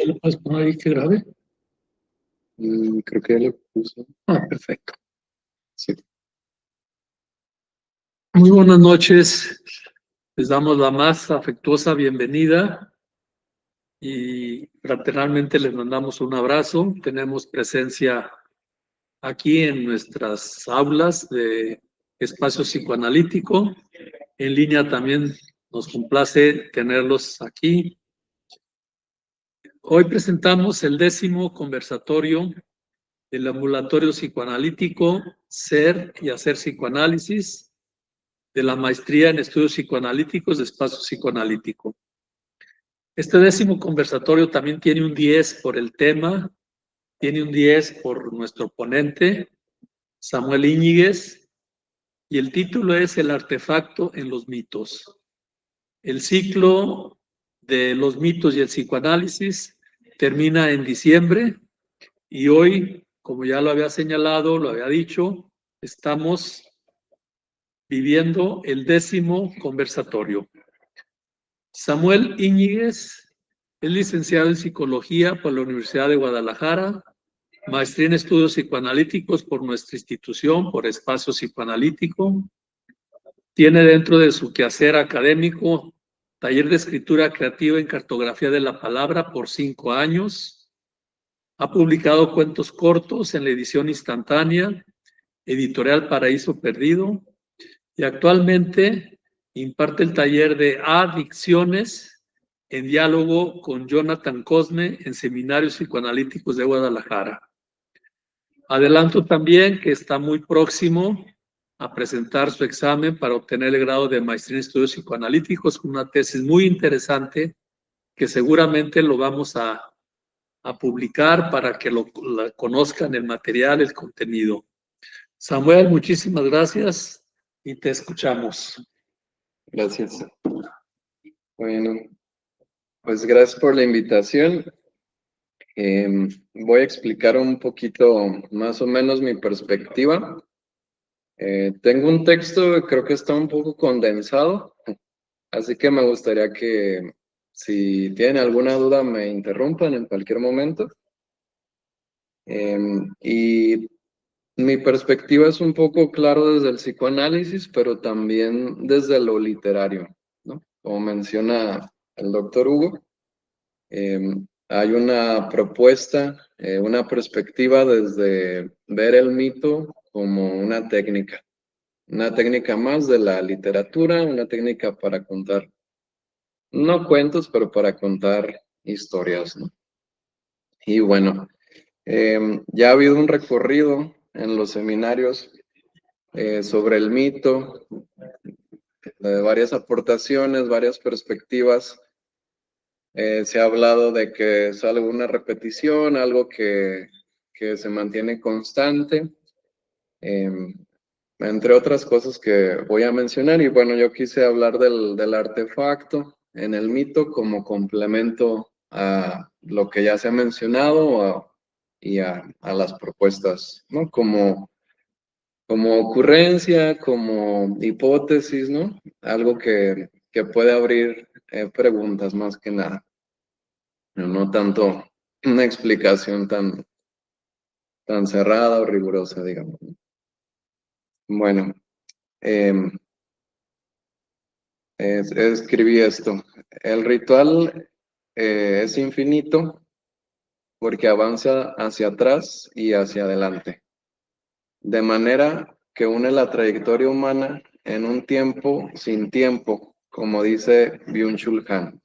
lo puedes poner ahí que grabe? Creo que ya lo puse. Perfecto. Sí. Muy buenas noches. Les damos la más afectuosa bienvenida y fraternalmente les mandamos un abrazo. Tenemos presencia aquí en nuestras aulas de espacio psicoanalítico. En línea también nos complace tenerlos aquí. Hoy presentamos el 10º conversatorio del ambulatorio psicoanalítico Ser y Hacer Psicoanálisis de la maestría en estudios psicoanalíticos de espacio psicoanalítico. Este 10º conversatorio también tiene un 10 por el tema, tiene un 10 por nuestro ponente, Samuel Íñiguez, y el título es El artefacto en los mitos. El ciclo de los mitos y el psicoanálisis termina en diciembre y hoy, como ya lo había señalado, lo había dicho, estamos viviendo el 10º conversatorio. Samuel Íñiguez es licenciado en Psicología por la Universidad de Guadalajara, maestría en Estudios Psicoanalíticos por nuestra institución, por Espacio Psicoanalítico. Tiene dentro de su quehacer académico taller de escritura creativa en cartografía de la palabra por 5 años. Ha publicado cuentos cortos en la edición instantánea, Editorial Paraíso Perdido, y actualmente imparte el taller de Adicciones en diálogo con Jonathan Cosme en Seminarios Psicoanalíticos de Guadalajara. Adelanto también que está muy próximo a presentar su examen para obtener el grado de maestría en estudios psicoanalíticos con una tesis muy interesante que seguramente lo vamos a publicar para que lo conozcan el material, el contenido. Samuel, muchísimas gracias y te escuchamos. Gracias. Bueno, pues gracias por la invitación. Voy a explicar un poquito más o menos mi perspectiva. Tengo un texto, creo que está un poco condensado, así que me gustaría que si tienen alguna duda me interrumpan en cualquier momento. Y mi perspectiva es un poco claro desde el psicoanálisis, pero también desde lo literario, ¿no? Como menciona el doctor Hugo, hay una propuesta, una perspectiva desde ver el mito como una técnica más de la literatura, una técnica para contar, no cuentos, pero para contar historias, ¿no? Y bueno, ya ha habido un recorrido en los seminarios sobre el mito, varias aportaciones, varias perspectivas. Se ha hablado de que es algo, una repetición, algo que se mantiene constante, entre otras cosas que voy a mencionar. Y bueno, yo quise hablar del artefacto en el mito como complemento a lo que ya se ha mencionado y a las propuestas, ¿no? Como ocurrencia, como hipótesis, ¿no? Algo que puede abrir preguntas más que nada. No tanto una explicación tan cerrada o rigurosa, digamos. Bueno, escribí esto. El ritual es infinito porque avanza hacia atrás y hacia adelante, de manera que une la trayectoria humana en un tiempo sin tiempo, como dice Byung-Chul Han.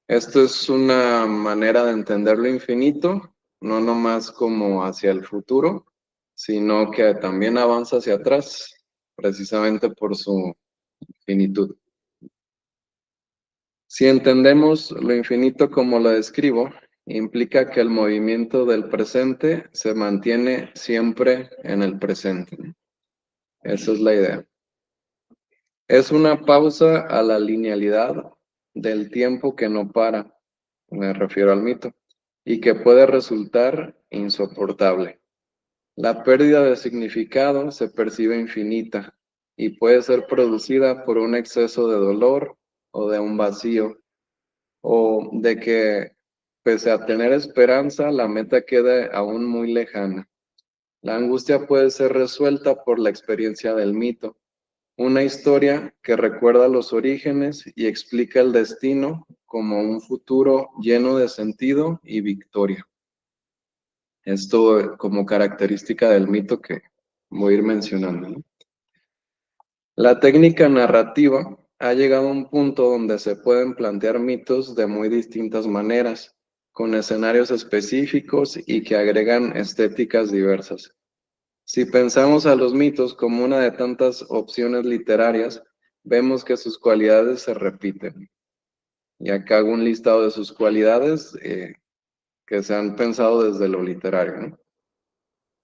Esto es una manera de entender lo infinito, no nomás como hacia el futuro, sino que también avanza hacia atrás, precisamente por su finitud. Si entendemos lo infinito como lo describo, implica que el movimiento del presente se mantiene siempre en el presente. Esa es la idea. Es una pausa a la linealidad del tiempo que no para, me refiero al mito, y que puede resultar insoportable. La pérdida de significado se percibe infinita y puede ser producida por un exceso de dolor o de un vacío, o de que pese a tener esperanza, la meta queda aún muy lejana. La angustia puede ser resuelta por la experiencia del mito, una historia que recuerda los orígenes y explica el destino como un futuro lleno de sentido y victoria. Esto como característica del mito que voy a ir mencionando, ¿no? La técnica narrativa ha llegado a un punto donde se pueden plantear mitos de muy distintas maneras, con escenarios específicos y que agregan estéticas diversas. Si pensamos a los mitos como una de tantas opciones literarias, vemos que sus cualidades se repiten. Y acá hago un listado de sus cualidades que se han pensado desde lo literario, ¿no?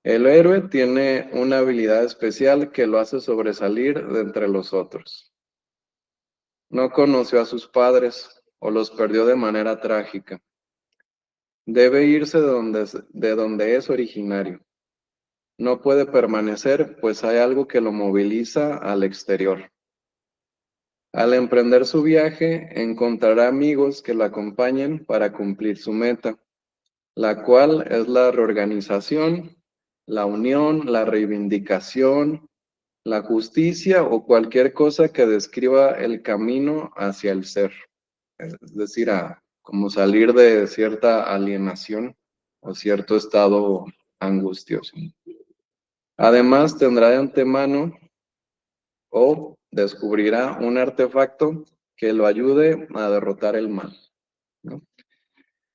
El héroe tiene una habilidad especial que lo hace sobresalir de entre los otros. No conoció a sus padres o los perdió de manera trágica. Debe irse de donde es originario. No puede permanecer, pues hay algo que lo moviliza al exterior. Al emprender su viaje, encontrará amigos que lo acompañen para cumplir su meta, la cual es la reorganización, la unión, la reivindicación, la justicia o cualquier cosa que describa el camino hacia el ser. Es decir, como salir de cierta alienación o cierto estado angustioso. Además, tendrá de antemano o descubrirá un artefacto que lo ayude a derrotar el mal, ¿no?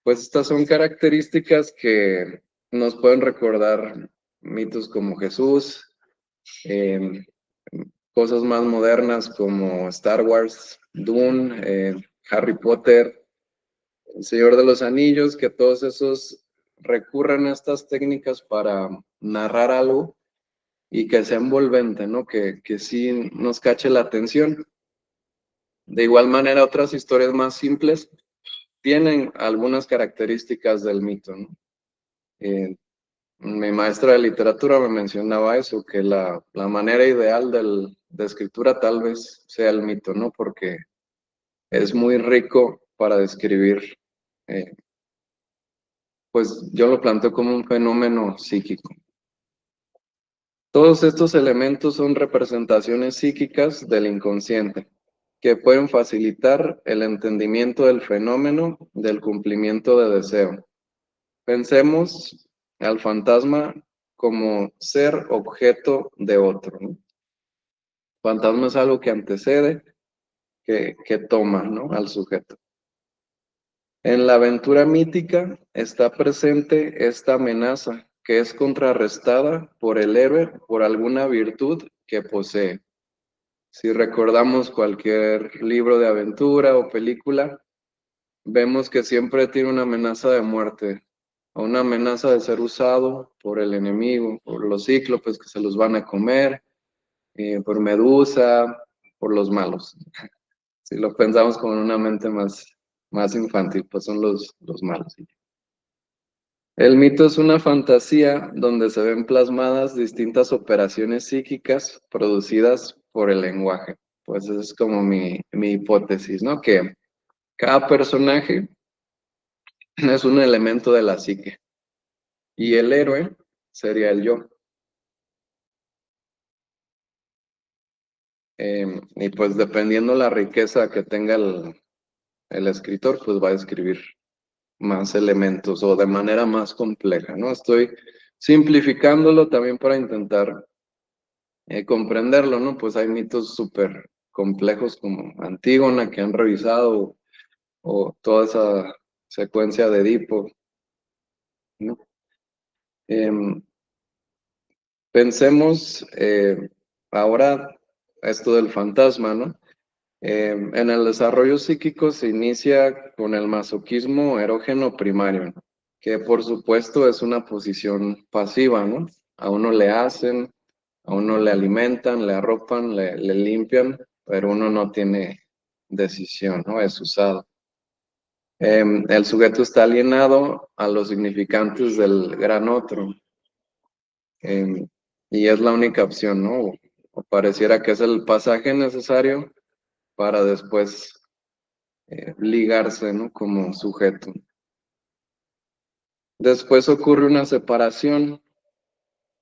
Pues estas son características que nos pueden recordar mitos como Jesús, eh, cosas más modernas como Star Wars, Dune, Harry Potter, El Señor de los Anillos, que todos esos recurren a estas técnicas para narrar algo y que sea envolvente, ¿no? Que sí nos cache la atención. De igual manera, otras historias más simples tienen algunas características del mito, ¿no? Mi maestra de literatura me mencionaba eso, que la manera ideal de escritura tal vez sea el mito, ¿no? Porque es muy rico para describir, pues yo lo planteo como un fenómeno psíquico. Todos estos elementos son representaciones psíquicas del inconsciente, que pueden facilitar el entendimiento del fenómeno del cumplimiento de deseo. Pensemos al fantasma como ser objeto de otro, ¿no? Fantasma es algo que antecede, que toma, ¿no? Al sujeto. En la aventura mítica está presente esta amenaza que es contrarrestada por el héroe por alguna virtud que posee. Si recordamos cualquier libro de aventura o película, vemos que siempre tiene una amenaza de muerte o una amenaza de ser usado por el enemigo, por los cíclopes que se los van a comer, por Medusa, por los malos. Si lo pensamos con una mente más infantil, pues son los malos. El mito es una fantasía donde se ven plasmadas distintas operaciones psíquicas producidas por el lenguaje. Pues esa es como mi hipótesis, ¿no? Que cada personaje es un elemento de la psique y el héroe sería el yo. Y pues dependiendo la riqueza que tenga el escritor, pues va a escribir más elementos o de manera más compleja, ¿no? Estoy simplificándolo también para intentar comprenderlo, ¿no? Pues hay mitos súper complejos como Antígona que han revisado o toda esa secuencia de Edipo, ¿no? Pensemos ahora esto del fantasma, ¿no? En el desarrollo psíquico se inicia con el masoquismo erógeno primario, ¿no? Que por supuesto es una posición pasiva, ¿no? A uno le hacen, a uno le alimentan, le arropan, le limpian, pero uno no tiene decisión, ¿no? Es usado. El sujeto está alienado a los significantes del gran otro, y es la única opción, ¿no? O pareciera que es el pasaje necesario para después ligarse, ¿no? Como sujeto. Después ocurre una separación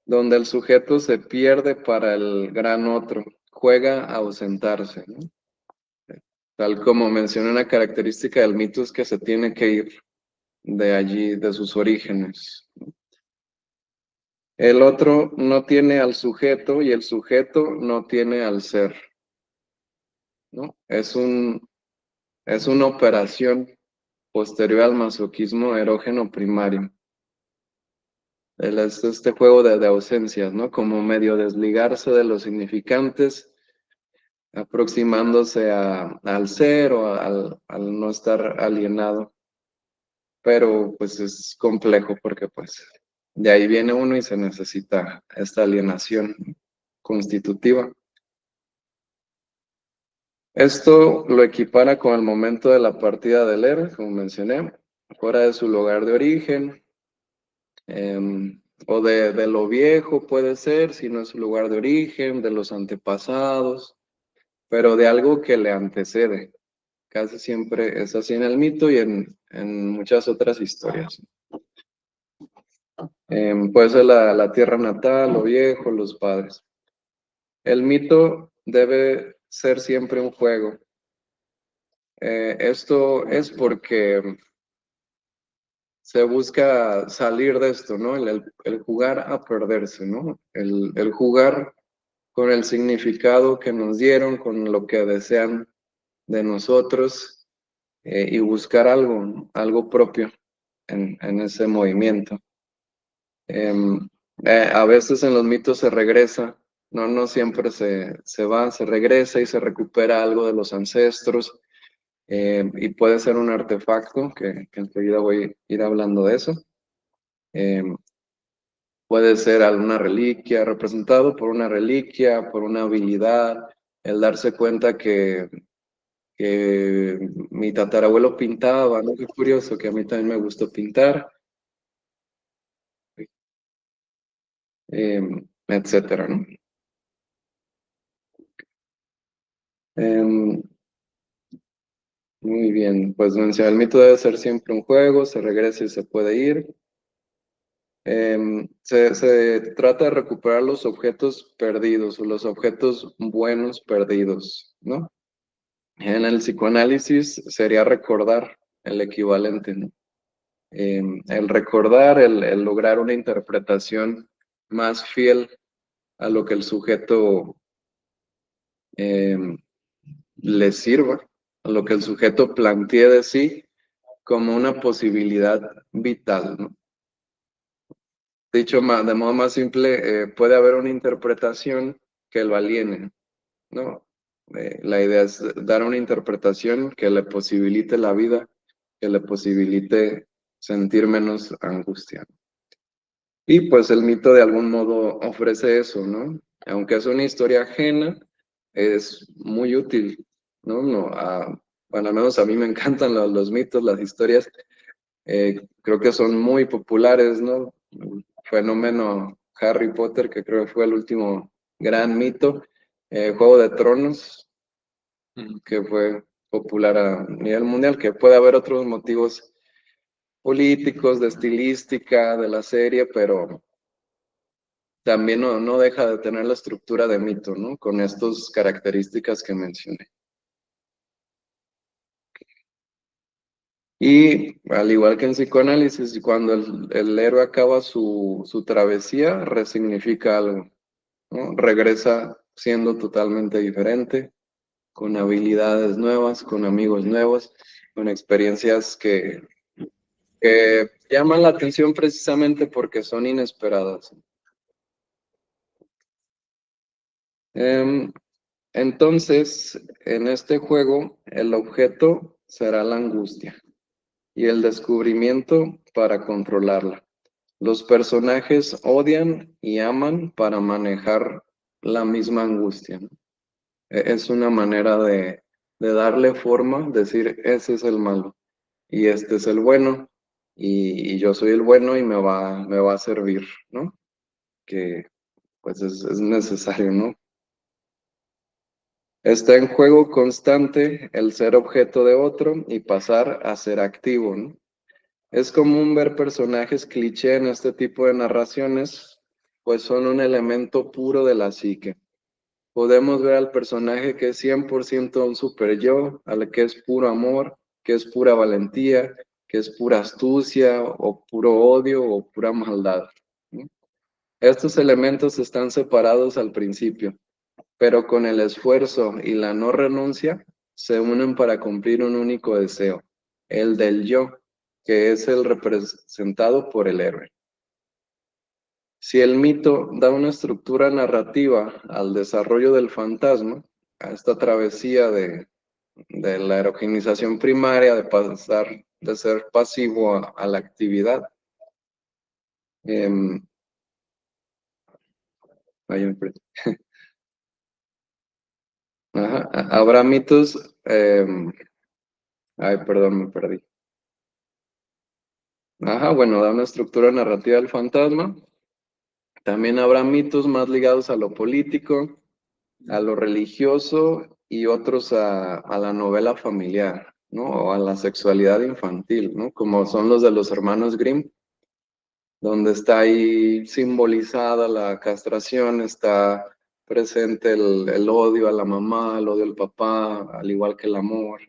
donde el sujeto se pierde para el gran otro, juega a ausentarse, ¿no? Tal como mencioné, una característica del mito es que se tiene que ir de allí, de sus orígenes. El otro no tiene al sujeto y el sujeto no tiene al ser, ¿no? Es una operación posterior al masoquismo erógeno primario. Es este juego de ausencias, ¿no? Como medio desligarse de los significantes, aproximándose al ser o al no estar alienado. Pero pues es complejo porque pues de ahí viene uno y se necesita esta alienación constitutiva. Esto lo equipara con el momento de la partida del héroe, como mencioné, fuera de su lugar de origen, o de lo viejo puede ser, si no es su lugar de origen, de los antepasados, pero de algo que le antecede. Casi siempre es así en el mito y en muchas otras historias. Puede ser la tierra natal, lo viejo, los padres. El mito debe ser siempre un juego. Esto es porque se busca salir de esto, ¿no? El jugar a perderse, ¿no? El jugar con el significado que nos dieron, con lo que desean de nosotros, y buscar algo, ¿no? Algo propio en ese movimiento. A veces en los mitos se regresa, no siempre se va, se regresa y se recupera algo de los ancestros, y puede ser un artefacto, que enseguida voy a ir hablando de eso. Puede ser alguna reliquia, representado por una reliquia, por una habilidad, el darse cuenta que mi tatarabuelo pintaba, ¿no? Qué curioso, que a mí también me gustó pintar, etcétera, ¿no? Em, Muy bien, pues mencioné, el mito debe ser siempre un juego, se regresa y se puede ir. Se trata de recuperar los objetos perdidos o los objetos buenos perdidos, ¿no? En el psicoanálisis sería recordar el equivalente, ¿no? El recordar, el lograr una interpretación más fiel a lo que el sujeto em, le sirva, a lo que el sujeto plantee de sí como una posibilidad vital, ¿no? Dicho de modo más simple, puede haber una interpretación que lo aliene, ¿no? La idea es dar una interpretación que le posibilite la vida, que le posibilite sentir menos angustia. Y pues el mito de algún modo ofrece eso, ¿no? Aunque es una historia ajena, es muy útil, ¿no? Bueno, al menos a mí me encantan los mitos, las historias. Creo que son muy populares, ¿no? El fenómeno Harry Potter, que creo que fue el último gran mito. Juego de Tronos, que fue popular a nivel mundial, que puede haber otros motivos políticos, de estilística de la serie, pero también no deja de tener la estructura de mito, ¿no? Con estas características que mencioné. Y al igual que en psicoanálisis, cuando el héroe acaba su travesía, resignifica algo, ¿no? Regresa siendo totalmente diferente, con habilidades nuevas, con amigos nuevos, con experiencias que llaman la atención precisamente porque son inesperadas. Entonces, en este juego, el objeto será la angustia y el descubrimiento para controlarla. Los personajes odian y aman para manejar la misma angustia, ¿no? Es una manera de darle forma, decir, ese es el malo y este es el bueno, y yo soy el bueno y me va a servir, ¿no? Que pues es necesario, ¿no? Está en juego constante el ser objeto de otro y pasar a ser activo, ¿no? Es común ver personajes cliché en este tipo de narraciones, pues son un elemento puro de la psique. Podemos ver al personaje que es 100% un super yo, al que es puro amor, que es pura valentía, que es pura astucia o puro odio o pura maldad, ¿no? Estos elementos están separados al principio, pero con el esfuerzo y la no renuncia se unen para cumplir un único deseo, el del yo, que es el representado por el héroe. Si el mito da una estructura narrativa al desarrollo del fantasma, a esta travesía de la erogenización primaria, de pasar de ser pasivo a la actividad, ahí me perdí. Ajá, habrá mitos, ay, perdón, me perdí. Ajá, bueno, da una estructura narrativa del fantasma. También habrá mitos más ligados a lo político, a lo religioso y otros a la novela familiar, ¿no? O a la sexualidad infantil, ¿no? Como son los de los hermanos Grimm, donde está ahí simbolizada la castración, está presente el odio a la mamá, el odio al papá, al igual que el amor,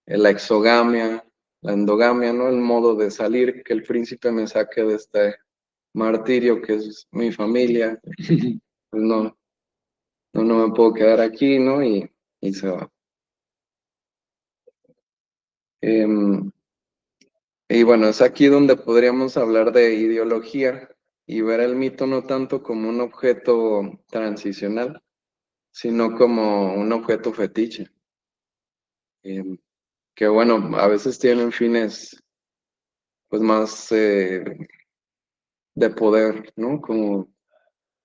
la exogamia, la endogamia, ¿no? El modo de salir, que el príncipe me saque de este martirio que es mi familia, pues no me puedo quedar aquí, ¿no? Y se va. Em, y bueno, es aquí donde podríamos hablar de ideología y ver el mito no tanto como un objeto transicional, sino como un objeto fetiche, em, que bueno, a veces tienen fines pues más de poder, ¿no? Como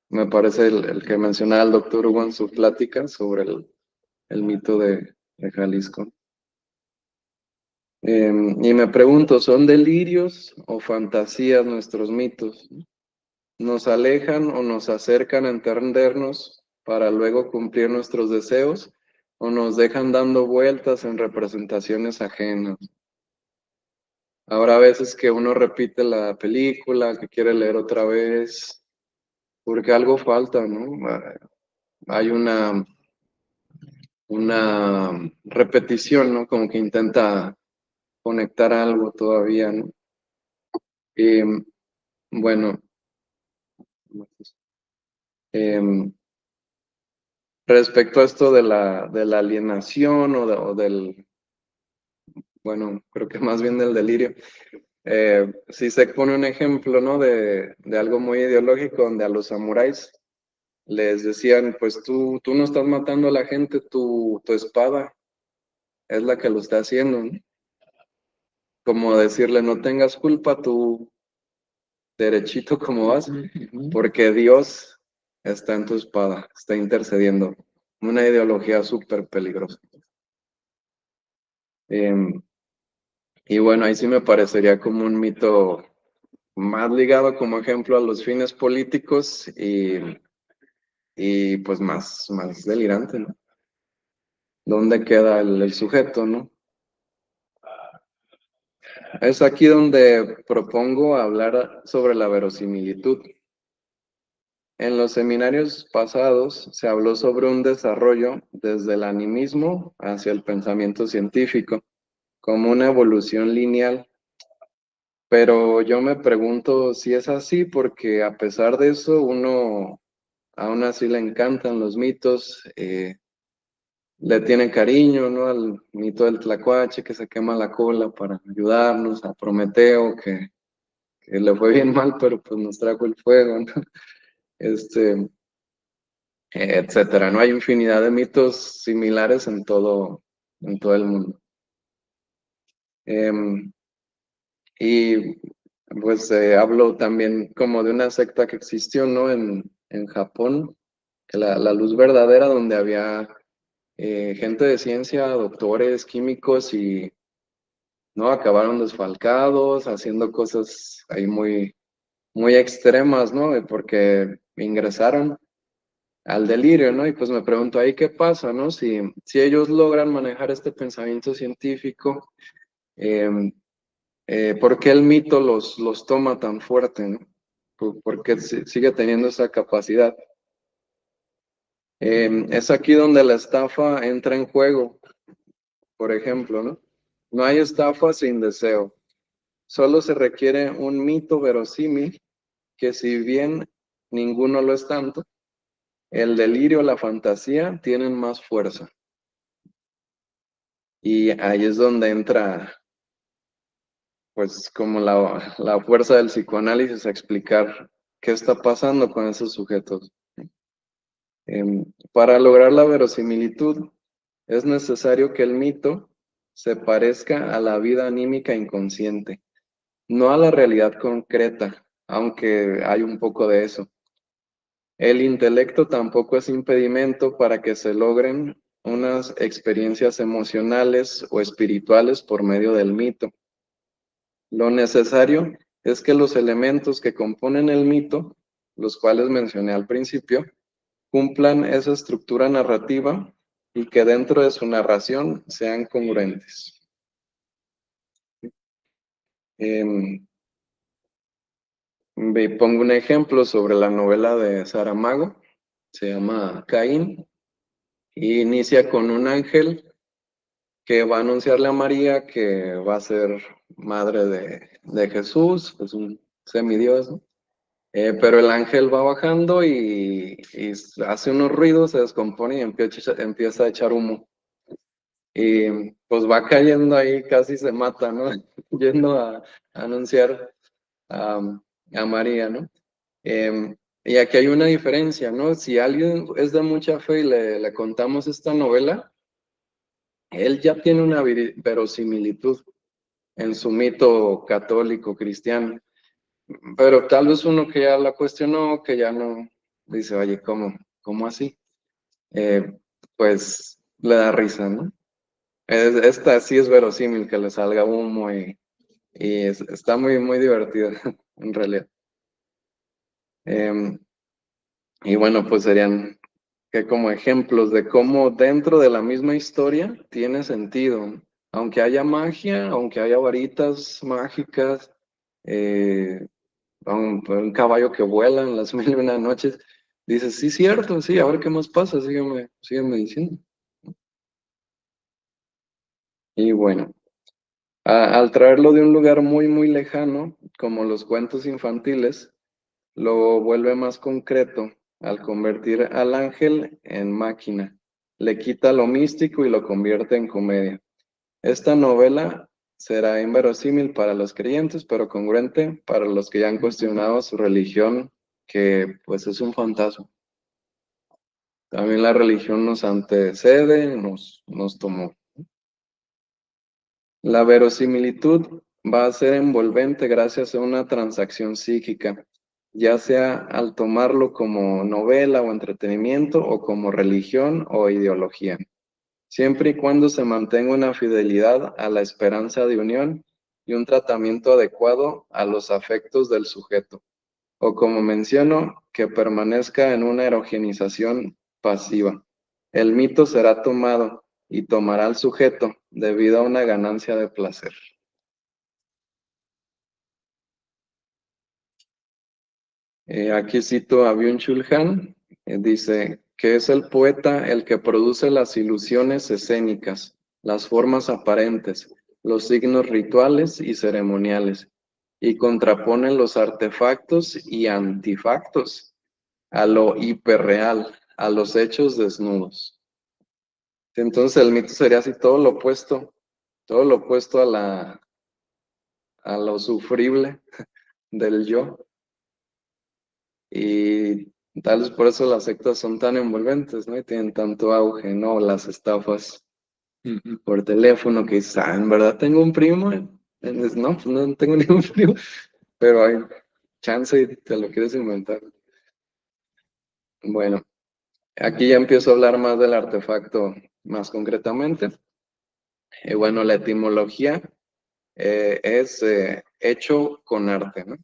me parece el que mencionaba el doctor Hugo en su plática sobre el mito de Jalisco. Y me pregunto, ¿son delirios o fantasías nuestros mitos? ¿Nos alejan o nos acercan a entendernos para luego cumplir nuestros deseos? ¿O nos dejan dando vueltas en representaciones ajenas? Habrá veces que uno repite la película, que quiere leer otra vez, porque algo falta, ¿no? Hay una repetición, ¿no? Como que intenta conectar algo todavía, ¿no? Em, bueno, em, respecto a esto de la alienación o del, bueno, creo que más bien del delirio, si se pone un ejemplo, ¿no? De algo muy ideológico donde a los samuráis les decían, pues tú no estás matando a la gente, tu espada es la que lo está haciendo, ¿no? Como decirle, no tengas culpa, tú derechito como vas, porque Dios está en tu espada, está intercediendo. Una ideología súper peligrosa. Em, y bueno, ahí sí me parecería como un mito más ligado como ejemplo a los fines políticos y pues más delirante, ¿no? ¿Dónde queda el sujeto, no? Es aquí donde propongo hablar sobre la verosimilitud. En los seminarios pasados se habló sobre un desarrollo desde el animismo hacia el pensamiento científico, como una evolución lineal. Pero yo me pregunto si es así, porque a pesar de eso, uno aún así le encantan los mitos, le tiene cariño, ¿no? Al mito del tlacuache que se quema la cola para ayudarnos, a Prometeo que le fue bien mal, pero pues nos trajo el fuego, ¿no? Este, etcétera, ¿no? Hay infinidad de mitos similares en todo el mundo. Em, y pues hablo también como de una secta que existió, ¿no? En Japón, que la luz verdadera, donde había gente de ciencia, doctores, químicos y, ¿no? Acabaron desfalcados, haciendo cosas ahí muy extremas, ¿no? Porque ingresaron al delirio, ¿no? Y pues me pregunto ahí qué pasa, ¿no? Si ellos logran manejar este pensamiento científico, ¿Por qué el mito los toma tan fuerte, ¿no? ¿Por qué sigue teniendo esa capacidad? Es aquí donde la estafa entra en juego, por ejemplo, ¿no? No hay estafa sin deseo. Solo se requiere un mito verosímil que, si bien ninguno lo es tanto, el delirio, la fantasía tienen más fuerza. Y ahí es donde entra, pues, como la fuerza del psicoanálisis a explicar qué está pasando con esos sujetos. Para lograr la verosimilitud, es necesario que el mito se parezca a la vida anímica inconsciente, no a la realidad concreta, aunque hay un poco de eso. El intelecto tampoco es impedimento para que se logren unas experiencias emocionales o espirituales por medio del mito. Lo necesario es que los elementos que componen el mito, los cuales mencioné al principio, cumplan esa estructura narrativa y que dentro de su narración sean congruentes. Pongo un ejemplo sobre la novela de Saramago, se llama Caín, y inicia con un ángel que va a anunciarle a María que va a ser madre de Jesús, pues un semidios, ¿no? Pero el ángel va bajando y hace unos ruidos, se descompone y empieza a echar humo. Y pues va cayendo ahí, casi se mata, ¿no? Yendo a anunciar a, a María, ¿no? Y aquí hay una diferencia, ¿no? Si alguien es de mucha fe y le contamos esta novela, él ya tiene una verosimilitud en su mito católico cristiano, pero tal vez uno que ya la cuestionó, que ya no, dice, oye, ¿cómo así? Pues le da risa, ¿no? Esta sí es verosímil que le salga humo y está muy, muy divertida en realidad. Em, y bueno, pues serían que como ejemplos de cómo dentro de la misma historia tiene sentido. Aunque haya magia, aunque haya varitas mágicas, eh, un caballo que vuela en las 1001 noches, dices, sí, cierto, sí, a ver qué más pasa, sígueme diciendo. Y bueno, al traerlo de un lugar muy, muy lejano, como los cuentos infantiles, lo vuelve más concreto al convertir al ángel en máquina. Le quita lo místico y lo convierte en comedia. Esta novela será inverosímil para los creyentes, pero congruente para los que ya han cuestionado su religión, que pues es un fantasma. También la religión nos antecede, nos tomó. La verosimilitud va a ser envolvente gracias a una transacción psíquica, ya sea al tomarlo como novela o entretenimiento o como religión o ideología, siempre y cuando se mantenga una fidelidad a la esperanza de unión y un tratamiento adecuado a los afectos del sujeto, o como menciono, que permanezca en una erogenización pasiva. El mito será tomado y tomará al sujeto debido a una ganancia de placer. Aquí cito a Byung-Chul Han, dice que es el poeta el que produce las ilusiones escénicas, las formas aparentes, los signos rituales y ceremoniales, y contrapone los artefactos y antifactos a lo hiperreal, a los hechos desnudos. Entonces el mito sería así todo lo opuesto a lo sufrible del yo. Y tal vez por eso las sectas son tan envolventes, ¿no? Y tienen tanto auge, ¿no? Las estafas por teléfono que dices, en verdad tengo un primo. No, pues no tengo ningún primo, pero hay chance y te lo quieres inventar. Bueno, aquí ya empiezo a hablar más del artefacto más concretamente. Bueno, la etimología es hecho con arte, ¿no?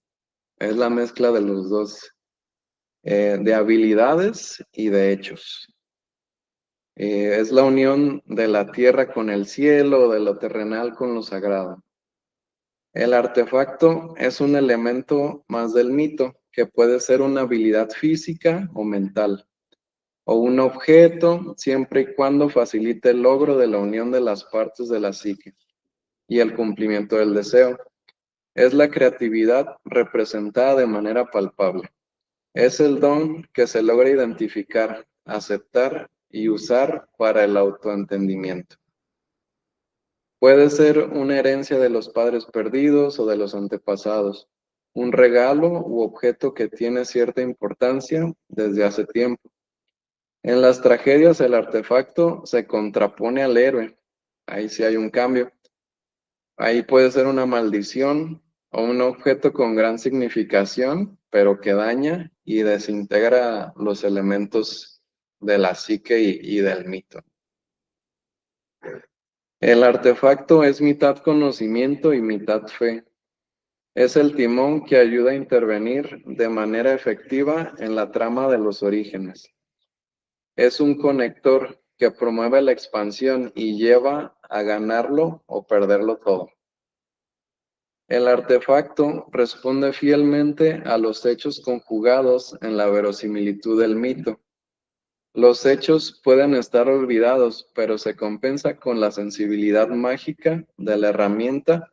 Es la mezcla de los dos, de habilidades y de hechos. Es la unión de la tierra con el cielo, de lo terrenal con lo sagrado. El artefacto es un elemento más del mito, que puede ser una habilidad física o mental, o un objeto, siempre y cuando facilite el logro de la unión de las partes de la psique y el cumplimiento del deseo. Es la creatividad representada de manera palpable. Es el don que se logra identificar, aceptar y usar para el autoentendimiento. Puede ser una herencia de los padres perdidos o de los antepasados, un regalo u objeto que tiene cierta importancia desde hace tiempo. En las tragedias el artefacto se contrapone al héroe. Ahí sí hay un cambio. Ahí puede ser una maldición o un objeto con gran significación, pero que daña y desintegra los elementos de la psique y del mito. El artefacto es mitad conocimiento y mitad fe. Es el timón que ayuda a intervenir de manera efectiva en la trama de los orígenes. Es un conector que promueve la expansión y lleva a ganarlo o perderlo todo. El artefacto responde fielmente a los hechos conjugados en la verosimilitud del mito. Los hechos pueden estar olvidados, pero se compensa con la sensibilidad mágica de la herramienta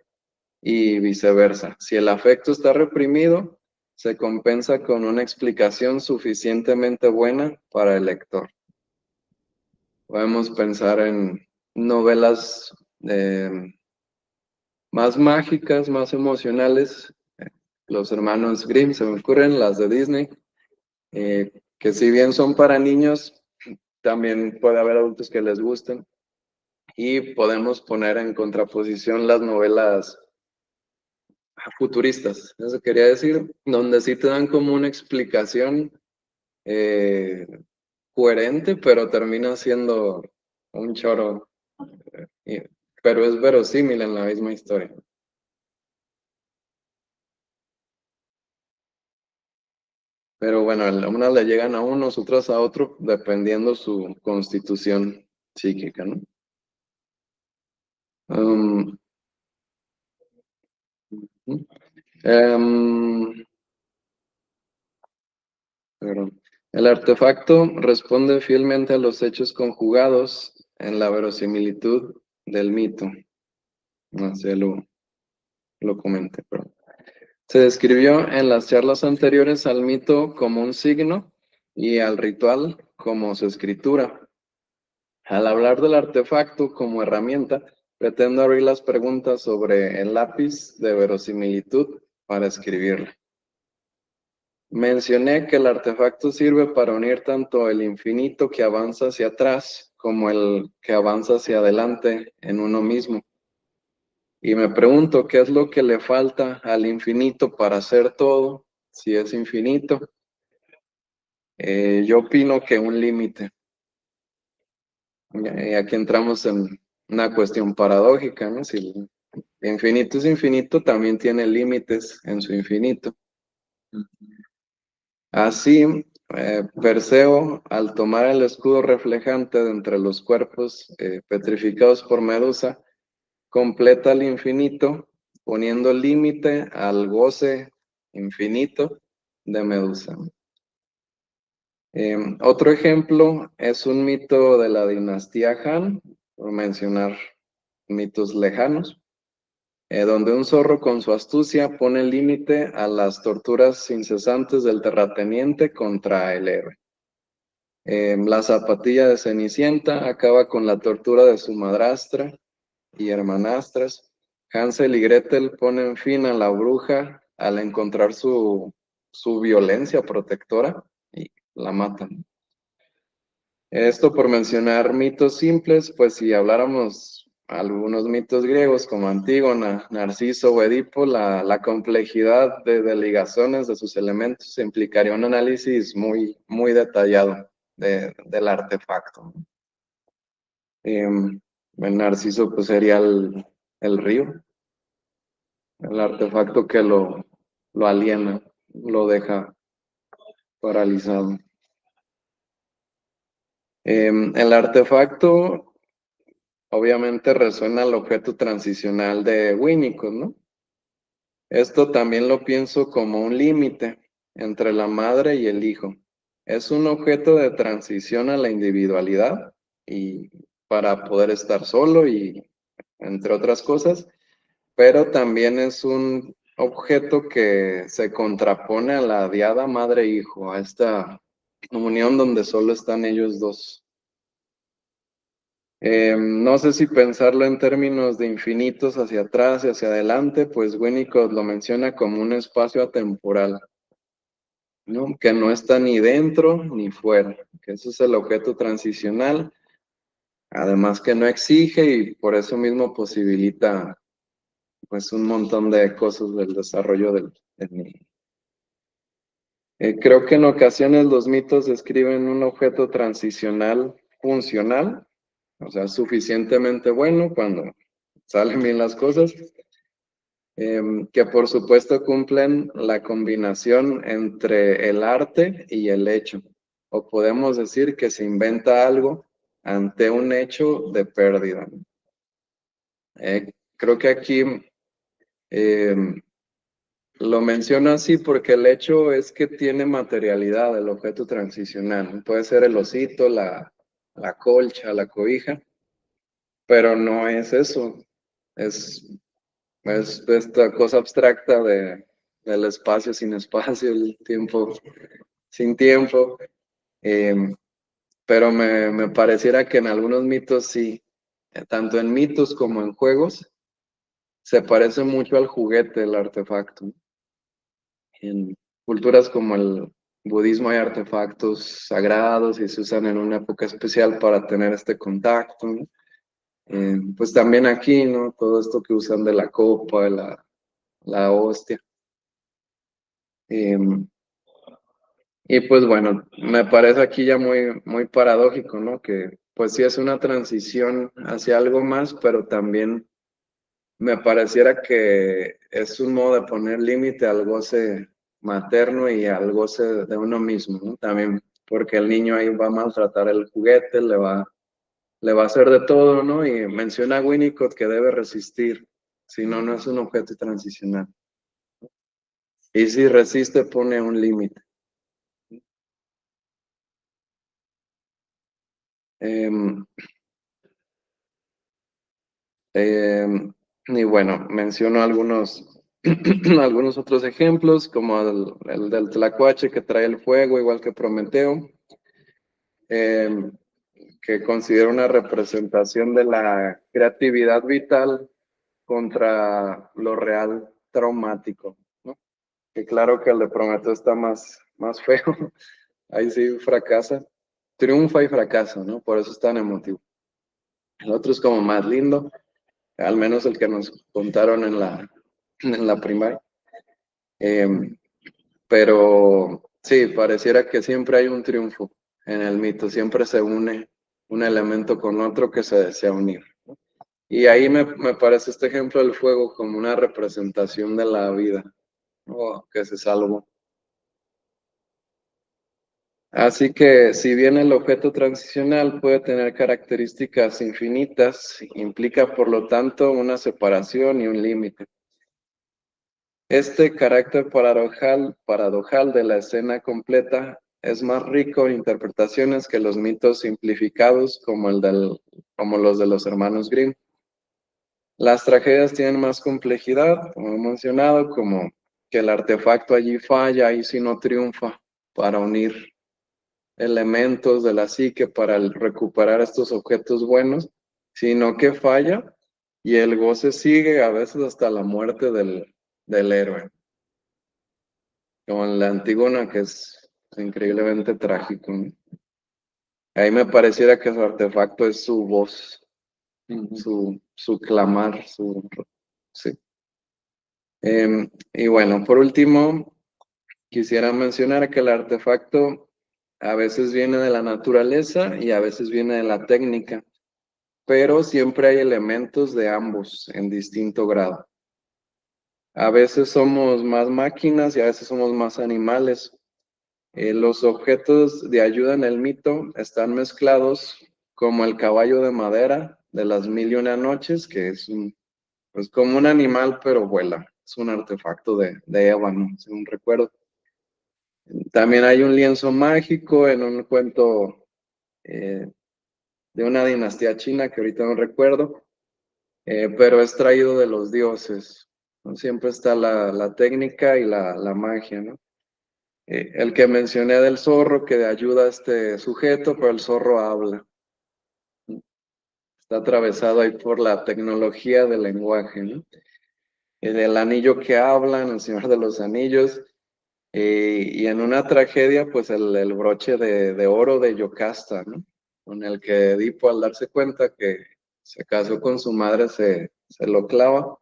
y viceversa. Si el afecto está reprimido, se compensa con una explicación suficientemente buena para el lector. Podemos pensar en novelas más mágicas, más emocionales. Los hermanos Grimm, se me ocurren, las de Disney, que si bien son para niños, también puede haber adultos que les gusten. Y podemos poner en contraposición las novelas futuristas, eso quería decir, donde sí te dan como una explicación coherente, pero termina siendo un choro, pero es verosímil en la misma historia. Pero bueno, unas le llegan a unos, otras a otro, dependiendo su constitución psíquica, ¿no? Um, em, perdón. El artefacto responde fielmente a los hechos conjugados en la verosimilitud del mito. No sé, lo comenté, pero se describió en las charlas anteriores al mito como un signo y al ritual como su escritura. Al hablar del artefacto como herramienta, pretendo abrir las preguntas sobre el lápiz de verosimilitud para escribirlo. Mencioné que el artefacto sirve para unir tanto el infinito que avanza hacia atrás como el que avanza hacia adelante en uno mismo. Y me pregunto qué es lo que le falta al infinito para hacer todo, si es infinito. Yo opino que un límite. Y aquí entramos en una cuestión paradójica, ¿no? Si el infinito es infinito, también tiene límites en su infinito. Así, Perseo, al tomar el escudo reflejante de entre los cuerpos petrificados por Medusa, completa el infinito, poniendo límite al goce infinito de Medusa. Otro ejemplo es un mito de la dinastía Han, por mencionar mitos lejanos, donde un zorro con su astucia pone límite a las torturas incesantes del terrateniente contra el héroe. La zapatilla de Cenicienta acaba con la tortura de su madrastra y hermanastras. Hansel y Gretel ponen fin a la bruja al encontrar su violencia protectora y la matan. Esto por mencionar mitos simples, pues si habláramos algunos mitos griegos como Antígona, Narciso o Edipo, la complejidad de ligazones de sus elementos implicaría un análisis muy, muy detallado del artefacto. El Narciso pues sería el río, el artefacto que lo aliena, lo deja paralizado. El artefacto obviamente resuena el objeto transicional de Winnicott, ¿no? Esto también lo pienso como un límite entre la madre y el hijo. Es un objeto de transición a la individualidad y para poder estar solo y entre otras cosas, pero también es un objeto que se contrapone a la diada madre-hijo, a esta unión donde solo están ellos dos. No sé si pensarlo en términos de infinitos hacia atrás y hacia adelante, pues Winnicott lo menciona como un espacio atemporal, ¿no? Que no está ni dentro ni fuera, que ese es el objeto transicional, además que no exige y por eso mismo posibilita pues un montón de cosas del desarrollo del niño. Creo que en ocasiones los mitos describen un objeto transicional funcional, o sea, suficientemente bueno cuando salen bien las cosas, que por supuesto cumplen la combinación entre el arte y el hecho. O podemos decir que se inventa algo ante un hecho de pérdida. Creo que aquí lo menciono así porque el hecho es que tiene materialidad el objeto transicional. Puede ser el osito, la colcha, la cobija, pero no es eso. Es esta cosa abstracta del espacio sin espacio, el tiempo sin tiempo. Pero me pareciera que en algunos mitos sí, tanto en mitos como en juegos, se parece mucho al juguete, el artefacto. En culturas como el budismo hay artefactos sagrados y se usan en una época especial para tener este contacto, ¿no? Pues también aquí, ¿no? Todo esto que usan de la copa, la hostia. Y pues bueno, me parece aquí ya muy paradójico, ¿no? Que pues sí es una transición hacia algo más, pero también me pareciera que es un modo de poner límite al goce materno y al goce de uno mismo, ¿no? También porque el niño ahí va a maltratar el juguete, le va a hacer de todo, ¿no? Y menciona a Winnicott que debe resistir, si no, no es un objeto transicional. Y si resiste, pone un límite. Em, y bueno, menciono algunos, algunos otros ejemplos, como el del tlacuache que trae el fuego, igual que Prometeo, em, que considera una representación de la creatividad vital contra lo real traumático, ¿no? Que claro que el de Prometeo está más feo, ahí sí fracasa, triunfa y fracasa, ¿no? Por eso es tan emotivo. El otro es como más lindo, al menos el que nos contaron en la primaria. Pero sí, pareciera que siempre hay un triunfo en el mito, siempre se une un elemento con otro que se desea unir. Y ahí me parece este ejemplo del fuego como una representación de la vida, ¿no? Que se salvó. Así que si bien el objeto transicional puede tener características infinitas, implica por lo tanto una separación y un límite. Este carácter paradojal de la escena completa es más rico en interpretaciones que los mitos simplificados como como los de los hermanos Grimm. Las tragedias tienen más complejidad, como he mencionado, como que el artefacto allí falla y si no triunfa para unir elementos de la psique para recuperar estos objetos buenos, sino que falla y el goce sigue a veces hasta la muerte del héroe, como en la Antígona, que es increíblemente trágico, ¿no? Ahí me pareciera que su artefacto es su voz, su clamar, sí. Y bueno, por último, quisiera mencionar que el artefacto a veces viene de la naturaleza y a veces viene de la técnica, pero siempre hay elementos de ambos en distinto grado. A veces somos más máquinas y a veces somos más animales. Los objetos de ayuda en el mito están mezclados como el caballo de madera de las 1001 noches, que es pues como un animal pero vuela, es un artefacto de ébano, según recuerdo. También hay un lienzo mágico en un cuento de una dinastía china que ahorita no recuerdo, pero es traído de los dioses, ¿no? Siempre está la técnica y la magia, ¿no? El que mencioné del zorro que ayuda a este sujeto, pero el zorro habla. Está atravesado ahí por la tecnología del lenguaje, ¿no? El anillo que habla, en El Señor de los Anillos, y en una tragedia, pues el broche de oro de Yocasta, ¿no? Con el que Edipo, al darse cuenta que se casó con su madre, se lo clava,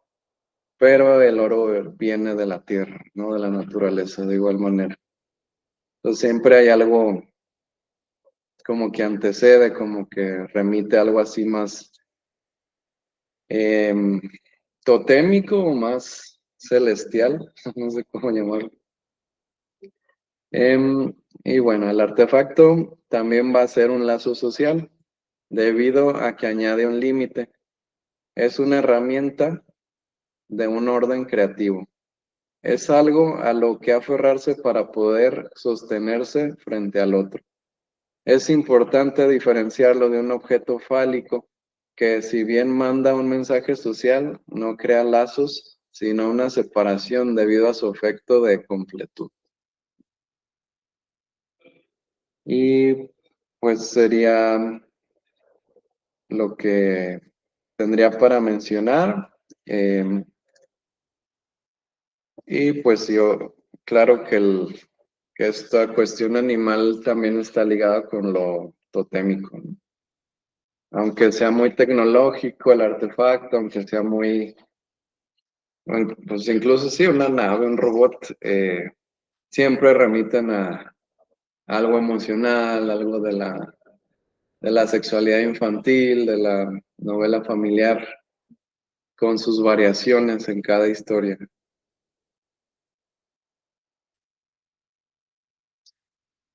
pero el oro viene de la tierra, ¿no? De la naturaleza, de igual manera. Entonces siempre hay algo como que antecede, como que remite a algo así más totémico o más celestial, no sé cómo llamarlo. Y bueno, el artefacto también va a ser un lazo social, debido a que añade un límite. Es una herramienta de un orden creativo. Es algo a lo que aferrarse para poder sostenerse frente al otro. Es importante diferenciarlo de un objeto fálico que, si bien manda un mensaje social, no crea lazos, sino una separación debido a su efecto de completud. Y pues sería lo que tendría para mencionar. Y pues yo, claro que esta cuestión animal también está ligada con lo totémico, ¿no? Aunque sea muy tecnológico el artefacto, aunque sea muy, bueno, pues incluso sí, una nave, un robot, siempre remiten a algo emocional, algo de la sexualidad infantil, de la novela familiar, con sus variaciones en cada historia.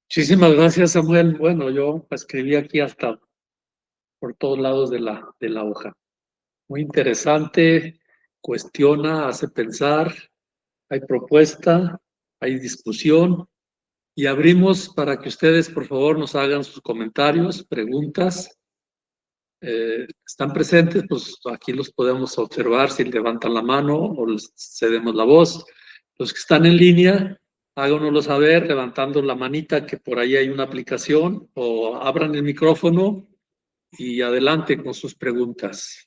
Muchísimas gracias, Samuel. Bueno, yo escribí aquí hasta por todos lados de la hoja. Muy interesante, cuestiona, hace pensar, hay propuesta, hay discusión y abrimos para que ustedes, por favor, nos hagan sus comentarios, preguntas. Están presentes, pues aquí los podemos observar si levantan la mano o les cedemos la voz. Los que están en línea, háganoslo saber levantando la manita, que por ahí hay una aplicación, o abran el micrófono y adelante con sus preguntas.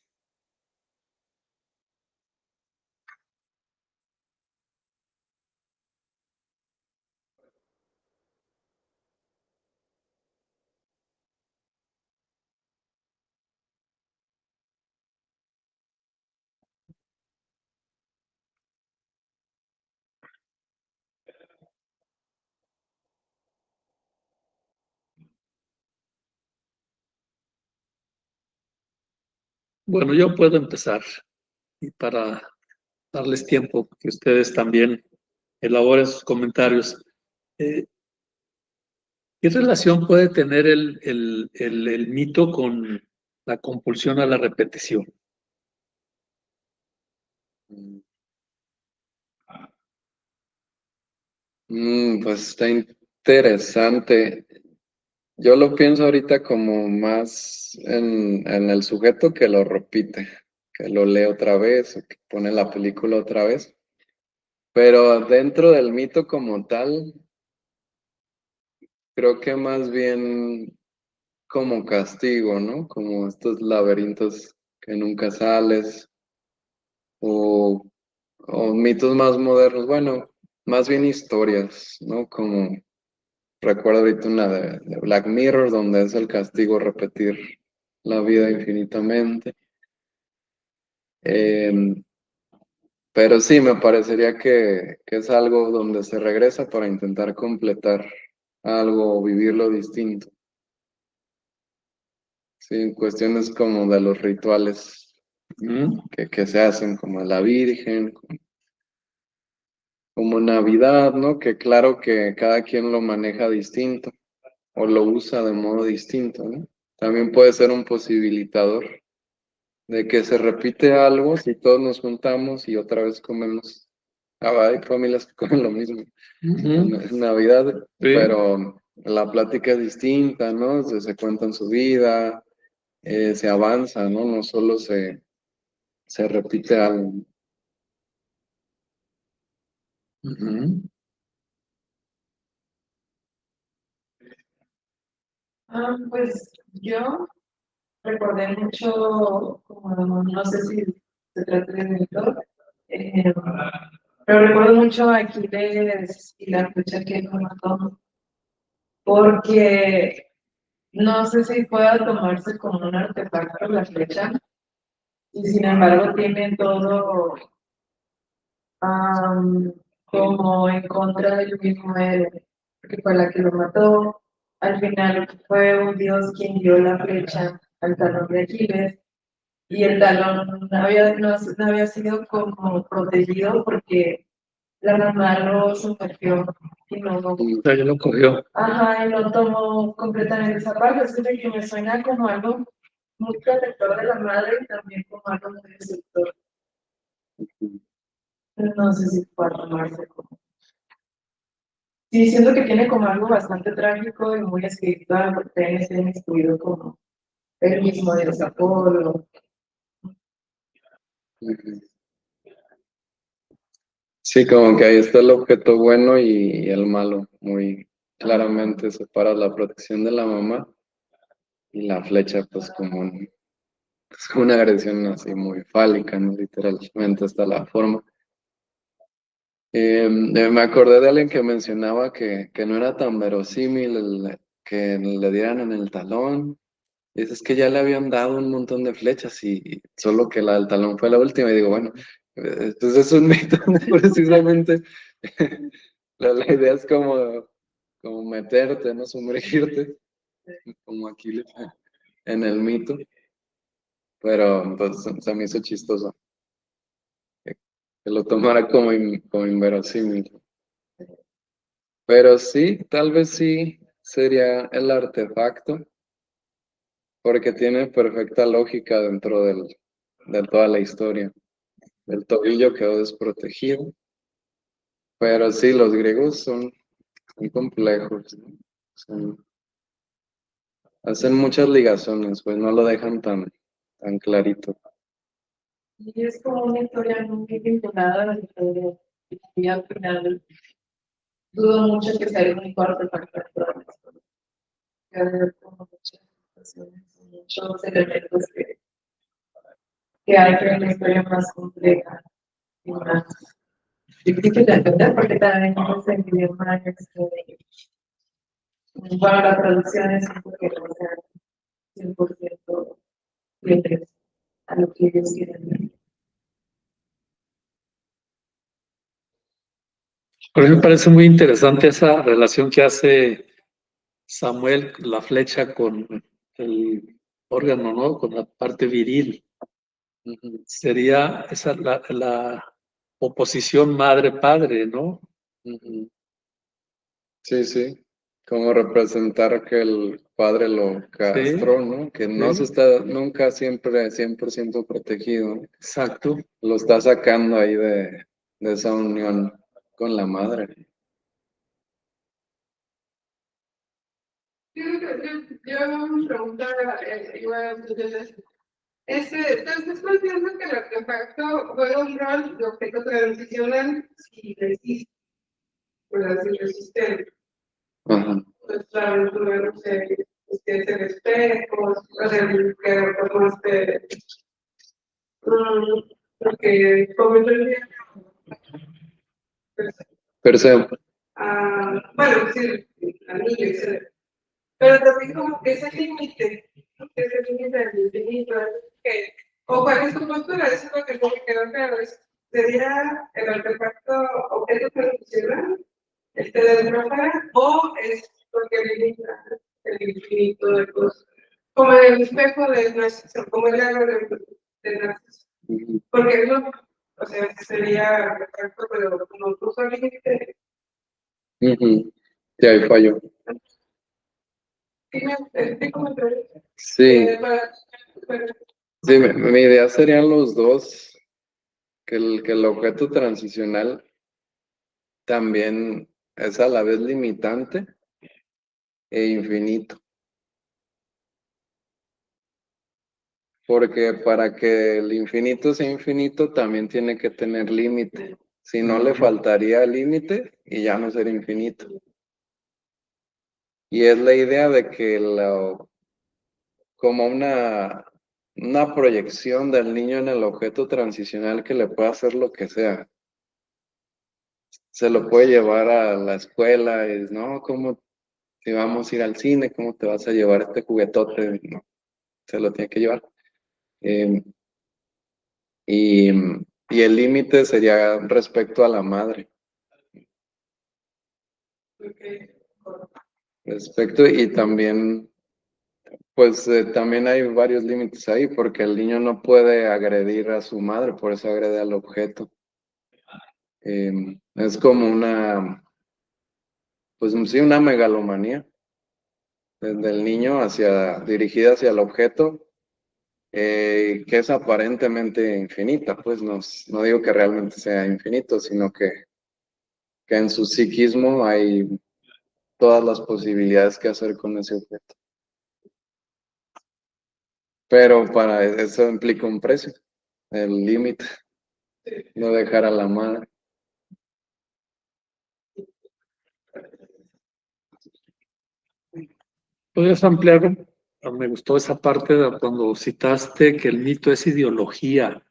Bueno, yo puedo empezar y para darles tiempo que ustedes también elaboren sus comentarios. ¿Qué relación puede tener el mito con la compulsión a la repetición? Pues está interesante. Yo lo pienso ahorita como más en el sujeto que lo repite, que lo lee otra vez o que pone la película otra vez. Pero dentro del mito como tal, creo que más bien como castigo, ¿no? Como estos laberintos que nunca sales o, o mitos más modernos, bueno, más bien historias, ¿no? Como recuerdo ahorita una de Black Mirror, donde es el castigo repetir la vida infinitamente. Em, pero sí, me parecería que es algo donde se regresa para intentar completar algo o vivirlo distinto. Sí, cuestiones como de los rituales que se hacen, como la Virgen, como Navidad, ¿no? Que claro que cada quien lo maneja distinto o lo usa de modo distinto, ¿no? También puede ser un posibilitador de que se repite algo si todos nos juntamos y otra vez comemos Hay familias que comen lo mismo Ujú. en Navidad, Sí. pero la plática es distinta, ¿no? Se cuentan su vida, se avanza, ¿no? No solo se repite algo. Ujú. Pues yo recordé mucho, como no sé si se trata de mito, eh, pero recuerdo mucho a Aquiles y la flecha que él mató, porque no sé si pueda tomarse como un artefacto la flecha, y sin embargo tiene todo como en contra del mismo héroe, que fue la que lo mató. Al final fue un dios quien dio la flecha al talón de Aquiles, y el talón no había sido como protegido porque la mamá lo sumergió y no, Y, O sea, ya lo cogió. ajá, y no tomó completamente esa parte, así de que me suena como algo muy protector de la madre y también como algo muy destructor. No sé si pueda tomarse como. Sí, siento que tiene como algo bastante trágico y muy espiritual, porque debe ser instruido como el mismo dios Apolo. ujú. Sí, como que ahí está el objeto bueno y el malo. Muy claramente separa la protección de la mamá y la flecha, pues es como una agresión así muy fálica, ¿no? Literalmente hasta la forma. Me acordé de alguien que mencionaba que no era tan verosímil que le dieran en el talón. Dices que ya le habían dado un montón de flechas y solo que la del talón fue la última. Y digo, bueno, pues es un mito, ¿no? Precisamente. La idea es como meterte, ¿no? Sumergirte, como aquí en el mito. Pero pues, se me hizo chistoso que lo tomara como inverosímil. Pero sí, tal vez sí sería el artefacto, porque tiene perfecta lógica dentro de toda la historia. El tobillo quedó desprotegido, pero sí, los griegos son muy complejos, ¿no? Son- hacen muchas ligazones, pues no lo dejan tan clarito. Y es como una historia muy vinculada a la historia. Y al final dudo mucho que sea el único artefacto de toda la historia. Que ha de haber como muchas situaciones, muchos elementos que hacen la historia más compleja y más difícil de entender, porque también es el idioma bueno, la traducción es un poco que no sea 100% libre a lo que ellos quieren. A mí me parece muy interesante esa relación que hace Samuel, la flecha con el órgano, ¿no? Con la parte viril. Ujú, Sería esa la oposición madre-padre, ¿no? ujú. Sí, sí, como representar que el padre lo Sí, castró, ¿no? Que no se sí, está nunca siempre 100% protegido, ¿no? exacto. Lo está sacando ahí de esa unión con la madre. Yo me preguntaba, igual, entonces, ¿estás planteando que el artefacto juega un rol de objeto transicional si resiste, por así resiste? Ajá. Pues claro, no sé, es el espejo, o sea, que formaste, porque como yo decía, pues, Perseo. bueno, sí, el anillo, etc. Pero también como que ese límite del infinito, que, o cuál es tu postura, eso es lo que no me quedó claro, ¿sería el artefacto objeto tradicional, del Rafael, o es porque limita el infinito de cosas? Como el espejo del narciso, como el lago del narciso. Ujú, Porque eso, o sea, sería artefacto, pero como tú soliste, ujú. Sí, ahí falló. ¿sí me explico mi pregunta? Sí, Para sí, mi idea serían los dos, que el objeto transicional también es a la vez limitante e infinito. Porque para que el infinito sea infinito también tiene que tener límite. Si no, le faltaría límite y ya no sería infinito. Y es la idea de que como una proyección del niño en el objeto transicional que le puede hacer lo que sea. Se lo puede llevar a la escuela y no, ¿cómo si vamos a ir al cine? ¿Cómo te vas a llevar este juguetote? No, se lo tiene que llevar. Eh, y, y el límite sería respecto a la madre. Respecto, y también, pues también hay varios límites ahí, porque el niño no puede agredir a su madre, por eso agrede al objeto. Es como pues sí, una megalomanía desde el niño dirigida hacia el objeto, que es aparentemente infinita, pues no digo que realmente sea infinito, sino que en su psiquismo hay todas las posibilidades que hacer con ese objeto. Pero para eso implica un precio, el límite, no dejar a la madre. ¿Podrías ampliar? Me gustó esa parte de cuando citaste que el mito es ideología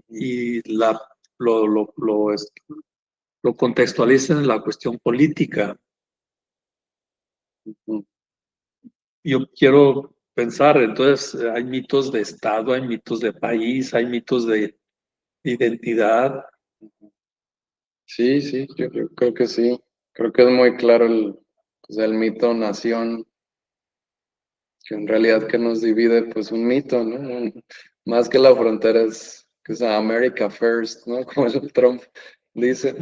y lo contextualizan en la cuestión política. Yo quiero pensar, entonces, hay mitos de Estado, hay mitos de país, hay mitos de identidad. Sí, sí, yo creo que sí. Creo que es muy claro el mito nación, que en realidad que nos divide, pues un mito, ¿no? Más que la frontera es que es America First, ¿no? Como el Trump dice.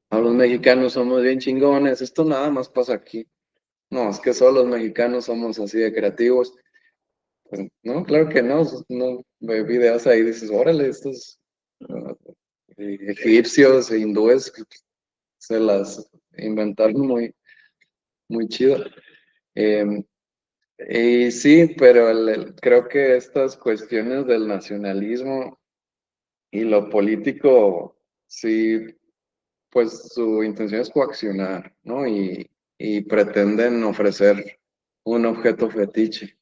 A los mexicanos somos bien chingones, esto nada más pasa aquí. No, es que solo los mexicanos somos así de creativos. Pues, no, claro que no, no ve videos ahí y dices, órale, estos egipcios e hindúes se las inventaron muy chido. Eh, y sí, pero creo que estas cuestiones del nacionalismo y lo político, sí, pues su intención es coaccionar, ¿no? Y pretenden ofrecer un objeto fetiche,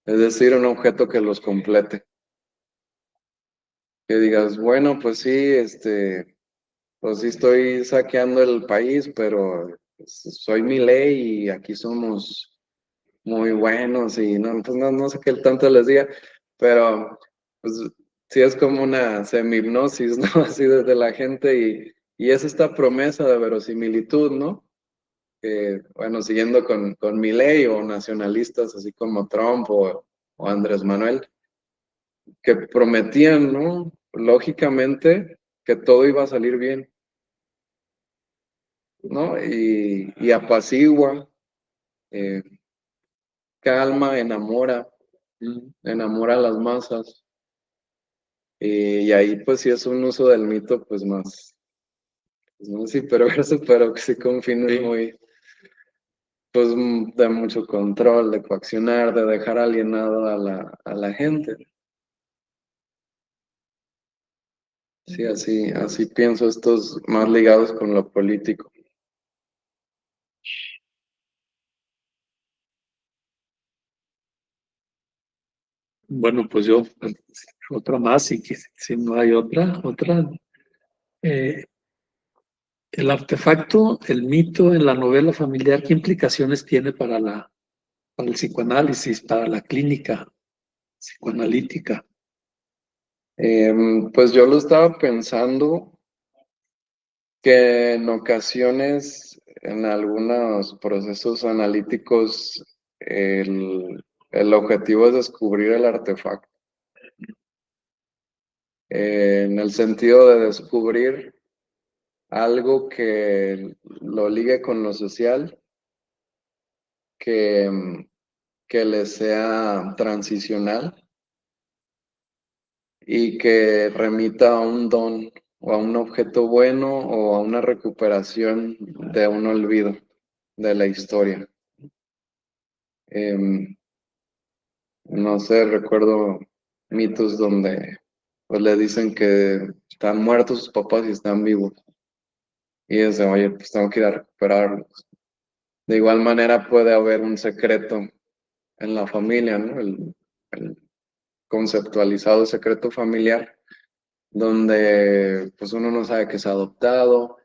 es decir, un objeto que los complete. Que digas, bueno, pues sí, pues sí estoy saqueando el país, pero pues, soy mi ley y aquí somos muy buenos y no, pues no sé qué tanto les diga, pero pues sí es como una semi-hipnosis, ¿no? Así desde la gente y es esta promesa de verosimilitud, ¿no? Que, bueno, siguiendo con Milei o nacionalistas así como Trump o Andrés Manuel, que prometían, ¿no? Lógicamente que todo iba a salir bien, ¿no? Y apacigua, eh, calma, enamora a las masas. Y ahí pues sí es un uso del mito pues más, pues, no sé si perverso, pero que sí con fines muy, pues de mucho control, de coaccionar, de dejar alienado a la gente. Sí, así pienso estos más ligados con lo político. Bueno, pues yo, otra más, y que si no hay otra. Eh, el artefacto, el mito en la novela familiar, ¿qué implicaciones tiene para el psicoanálisis, para la clínica psicoanalítica? Pues yo lo estaba pensando que en ocasiones, en algunos procesos analíticos, el objetivo es descubrir el artefacto. En el sentido de descubrir algo que lo ligue con lo social, que le sea transicional y que remita a un don o a un objeto bueno o a una recuperación de un olvido de la historia. No sé, recuerdo mitos donde pues le dicen que están muertos sus papás y están vivos. Y dice, oye, pues tengo que ir a recuperarlos. De igual manera puede haber un secreto en la familia, ¿no? El conceptualizado secreto familiar, donde pues uno no sabe que es adoptado,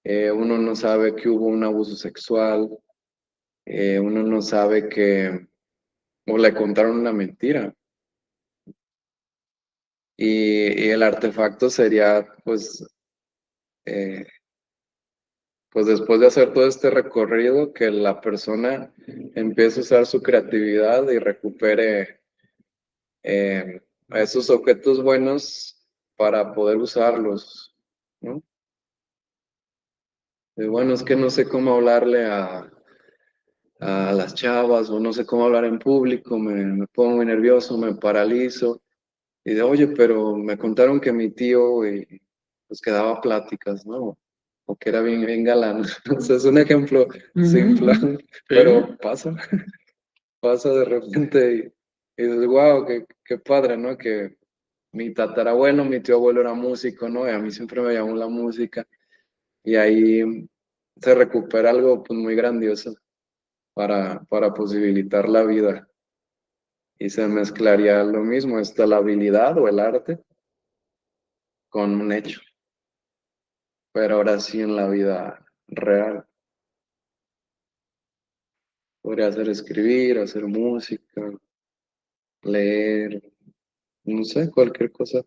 uno no sabe que hubo un abuso sexual, uno no sabe que o le contaron una mentira. Y el artefacto sería, pues después de hacer todo este recorrido, que la persona empiece a usar su creatividad y recupere esos objetos buenos para poder usarlos, ¿no? Y bueno, es que no sé cómo hablarle a las chavas o no sé cómo hablar en público, me pongo muy nervioso, me paralizo. Y de, oye, pero me contaron que mi tío pues que daba pláticas, ¿no? O que era bien galán. Entonces es un ejemplo simple, pero pasa de repente y dices, wow, qué padre, ¿no? Que mi tatarabuelo, mi tío abuelo era músico, ¿no? Y a mí siempre me llamó la música. Y ahí se recupera algo pues, muy grandioso para posibilitar la vida. Y se mezclaría lo mismo, está la habilidad o el arte con un hecho, pero ahora sí en la vida real. Podría ser escribir, hacer música, leer, no sé, cualquier cosa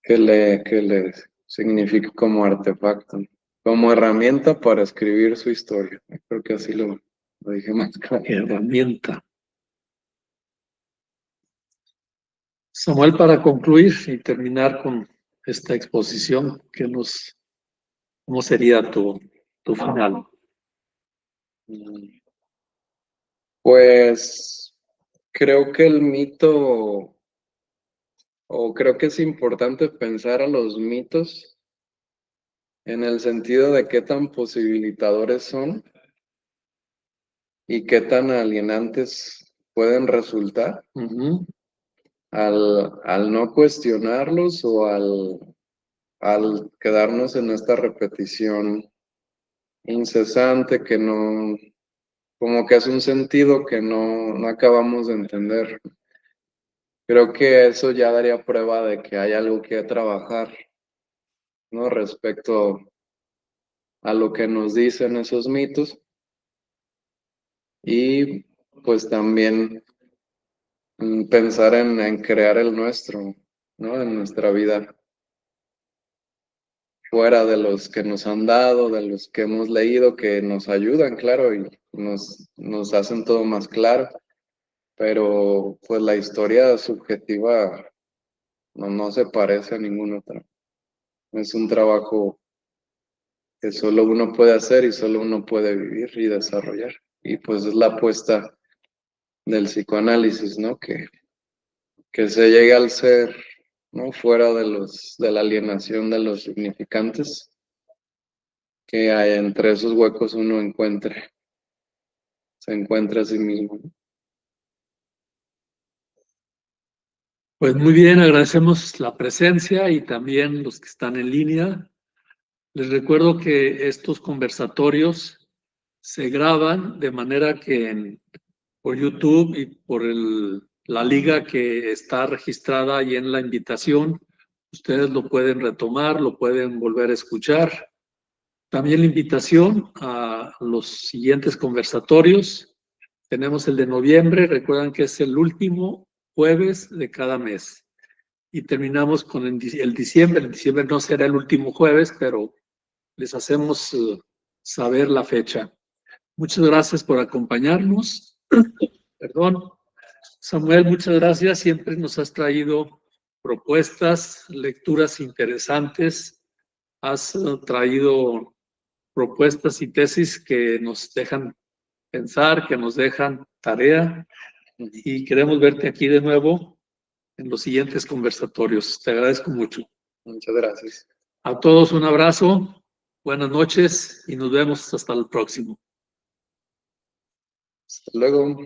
que le signifique como artefacto, como herramienta para escribir su historia. Creo que así lo dije más claro. Herramienta. Samuel, para concluir y terminar con esta exposición, ¿cómo sería tu final? Pues creo que el mito, o creo que es importante pensar a los mitos en el sentido de qué tan posibilitadores son y qué tan alienantes pueden resultar Ujú. al no cuestionarlos o al quedarnos en esta repetición incesante que no, como que es un sentido que no acabamos de entender. Creo que eso ya daría prueba de que hay algo que trabajar, ¿no? Respecto a lo que nos dicen esos mitos y pues también pensar en crear el nuestro, ¿no? En nuestra vida, fuera de los que nos han dado, de los que hemos leído, que nos ayudan, claro, y nos hacen todo más claro, pero pues la historia subjetiva no se parece a ninguna otra. Es un trabajo que solo uno puede hacer y solo uno puede vivir y desarrollar. Y pues es la apuesta del psicoanálisis, ¿no? Que se llegue al ser, ¿no? Fuera de la alienación de los significantes, que hay entre esos huecos uno se encuentra a sí mismo. Pues muy bien, agradecemos la presencia y también los que están en línea. Les recuerdo que estos conversatorios se graban de manera que por YouTube y por la liga que está registrada ahí en la invitación, ustedes lo pueden retomar, lo pueden volver a escuchar. También la invitación a los siguientes conversatorios. Tenemos el de noviembre, recuerdan que es el último jueves de cada mes. Y terminamos con el diciembre. El diciembre no será el último jueves, pero les hacemos saber la fecha. Muchas gracias por acompañarnos. Perdón. Samuel, muchas gracias. Siempre nos has traído propuestas, lecturas interesantes. Has traído propuestas y tesis que nos dejan pensar, que nos dejan tarea. Y queremos verte aquí de nuevo en los siguientes conversatorios. Te agradezco mucho. Muchas gracias. A todos un abrazo, buenas noches y nos vemos hasta el próximo. Hasta luego.